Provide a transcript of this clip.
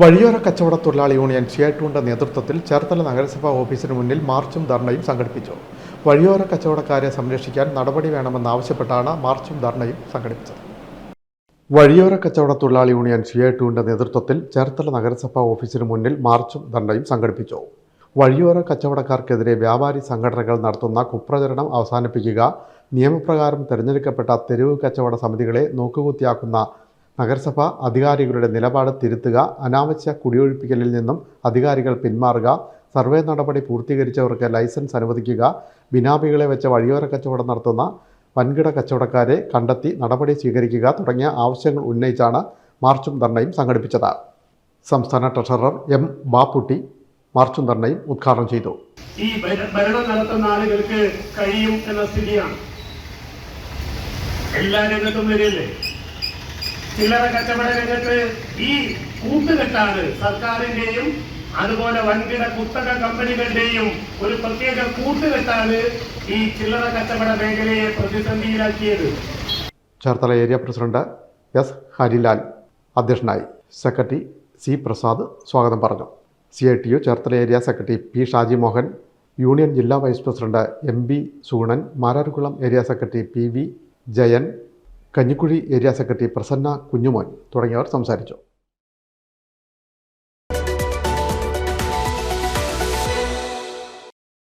വഴിയോര കച്ചവട തൊഴിലാളി യൂണിയൻ സിഐടിയുടെ നേതൃത്വത്തിൽ ചേർത്തല നഗരസഭാ ഓഫീസിന് മുന്നിൽ മാർച്ചും ധർണയും സംഘടിപ്പിച്ചു. വഴിയോര കച്ചവടക്കാരെ സംരക്ഷിക്കാൻ നടപടി വേണമെന്നാവശ്യപ്പെട്ടാണ് മാർച്ചും ധർണയും സംഘടിപ്പിച്ചത്. വഴിയോര കച്ചവട തൊഴിലാളി യൂണിയൻ സിഐടിയുടെ നേതൃത്വത്തിൽ ചേർത്തല നഗരസഭാ ഓഫീസിന് മുന്നിൽ മാർച്ചും ധർണയും സംഘടിപ്പിച്ചു. വഴിയോര കച്ചവടക്കാർക്കെതിരെ വ്യാപാരി സംഘടനകൾ നടത്തുന്ന കുപ്രചരണം അവസാനിപ്പിക്കുക, നിയമപ്രകാരം തിരഞ്ഞെടുക്കപ്പെട്ട തെരുവ് കച്ചവട സമിതികളെ നോക്കുകുത്തിയാക്കുന്ന നഗരസഭ അധികാരികളുടെ നിലപാട് തിരുത്തുക, അനാവശ്യ കുടിയൊഴിപ്പിക്കലിൽ നിന്നും അധികാരികൾ പിന്മാറുക, സർവേ നടപടി പൂർത്തീകരിച്ചവർക്ക് ലൈസൻസ് അനുവദിക്കുക, ബിനാമികളെ വെച്ച് വഴിയോര കച്ചവടം നടത്തുന്ന വൻകിട കച്ചവടക്കാരെ കണ്ടെത്തി നടപടി സ്വീകരിക്കുക തുടങ്ങിയ ആവശ്യങ്ങൾ ഉന്നയിച്ചാണ് മാർച്ചും ധർണയും സംഘടിപ്പിച്ചത്. സംസ്ഥാന ട്രഷറർ എം ബാപ്പുട്ടി മാർച്ചും ധർണയും ഉദ്ഘാടനം ചെയ്തു. ഈ ഭരണം നടത്തുന്ന ആളുകൾക്ക് കഴിയും എന്ന സ്ഥിതിയാണ് എല്ലാ രംഗത്തും വരില്ലേ. ചില്ലറ കച്ചവട രംഗത്ത് ഈ കൂട്ടുകെട്ടാണ് സർക്കാരിന്റെയും അതുപോലെ വൻകിട കുത്തക കമ്പനികളുടെയും ഒരു പ്രത്യേക കൂട്ടുകെട്ടാണ് ഈ ചില്ലറ കച്ചവട മേഖലയെ പ്രതിസന്ധിയിലാക്കിയത്. Cherthala area president S Harilal അധ്യക്ഷനായി. സെക്രട്ടറി സി പ്രസാദ് സ്വാഗതം പറഞ്ഞു. CITU Cherthala area secretary P Shaji Mohan, union ജില്ലാ vice president MB Sunan, Mararikulam area secretary PV Jayan, Kanjikuzhi area secretary Prasanna Kunjumon തുടങ്ങിയവർ സംസാരിച്ചു.